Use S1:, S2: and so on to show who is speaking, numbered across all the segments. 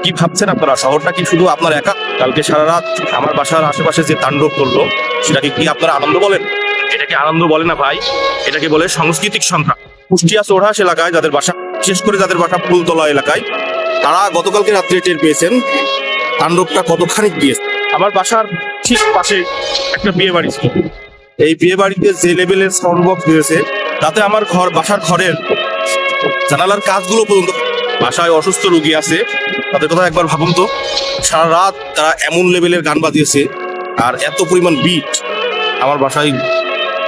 S1: কি ভাবছেন আপনারা? শহরটা কি শুধু আপনার একা? কালকে সারা রাত আমার বাসার আশেপাশে যে তাণ্ডব করলো সেটাকে কি আপনারা আনন্দ বলেন? এটাকে আনন্দ বলে না ভাই, এটাকে বলে সাংস্কৃতিক সন্ত্রাস। কুষ্টিয়া চৌরাস এলাকায় যাদের বাসা, বিশেষ করে যাদের বাসা ফুলতলা এলাকায়, তারা গতকালকে রাত্রে টের পেয়েছেন তাণ্ডবটা কতখানি গিয়েছে। আমার বাসার ঠিক পাশে একটা বিয়ে বাড়ি ছিল। এই বিয়ে বাড়িতে যে লেভেলের সাউন্ড বক্স দিয়েছে, তাতে আমার বাসার ঘরের জানালার কাজগুলো পর্যন্ত। বাসায় অসুস্থ রোগী আছে, তাদের কথা একবার ভাবুন তো। সারা রাত তারা এমন লেভেলের গান বাজিয়েছে, আর এত পরিমাণ বিট। আমার বাসায়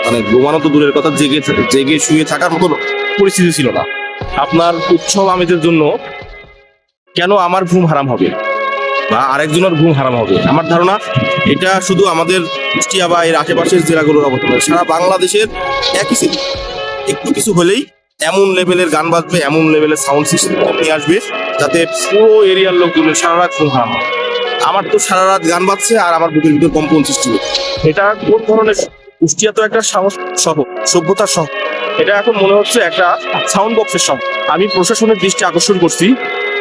S1: মানে ঘুমানো তো দূরের কথা, জেগে শুয়ে থাকার মতো পরিস্থিতি ছিল না। আপনার উৎসব আমেজের জন্য কেন আমার ঘুম হারাম হবে বা আরেকজনের ঘুম হারাম হবে? আমার ধারণা এটা শুধু আমাদের কুষ্টিয়া বা এর আশেপাশের জেলাগুলোর অবস্থা নয়, সারা বাংলাদেশের একই ছিল। একটু কিছু হলেই এমন লেভেলের গান বাজবে, এমন লেভেলের সাউন্ড সিস্টেম নিয়ে আসবে, যাতে পুরো এরিয়ার লোকগুলো সারা রাত ঘুম হারাম হয়। আমার তো সারা রাত গান বাজছে আর আমার বুকের ভিতর কম্পন সৃষ্টি হচ্ছে। এটা কোন ধরনের? কুষ্টিয়া তো একটা সাহস শহর, সভ্যতার শহর। এটা এখন মনে হচ্ছে একটা সাউন্ড বক্সের শহর। আমি প্রশাসনের দৃষ্টি আকর্ষণ করছি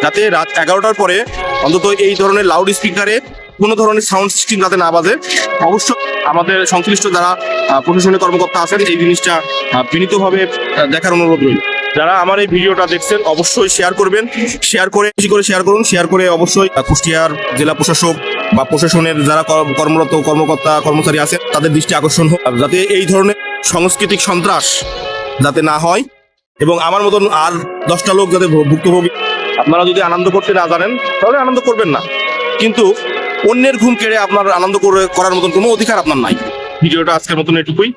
S1: যাতে রাত 11টার পরে অন্তত এই ধরনের লাউড স্পিকারে কোনো ধরনের সাউন্ড সিস্টেম যাতে না বাজে। অবশ্য আমাদের সংশ্লিষ্ট যারা প্রশাসনিক কর্মকর্তা আছেন, এই জিনিসটা বিনীতভাবে দেখার অনুরোধ রইল। যারা আমার এই ভিডিওটা দেখছেন অবশ্যই শেয়ার করবেন, শেয়ার করে বেশি করে শেয়ার করুন। শেয়ার করে অবশ্যই কুষ্টিয়ার জেলা প্রশাসক বা প্রশাসনের যারা কর্মরত কর্মকর্তা কর্মচারী আছে তাদের দৃষ্টি আকর্ষণ হোক, যাতে এই ধরনের সাংস্কৃতিক সন্ত্রাস যাতে না হয়, এবং আমার মতন আর 10টা লোক যাতে ভুক্তভোগী। আপনারা যদি আনন্দ করতে না জানেন তাহলে আনন্দ করবেন না, কিন্তু অন্যের ঘুম কেড়ে আপনার আনন্দ করার মতন কোনো অধিকার আপনার নাই। ভিডিওটা আজকের মতন এটুকুই।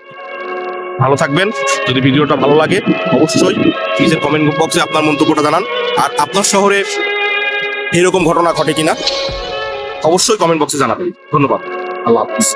S1: ভালো থাকবেন। যদি ভিডিওটা ভালো লাগে অবশ্যই নিজের কমেন্ট বক্সে আপনার মন্তব্যটা জানান। আর আপনার শহরে এরকম ঘটনা ঘটে কিনা অবশ্যই কমেন্ট বক্সে জানাবেন। ধন্যবাদ। আল্লাহ হাফিজ।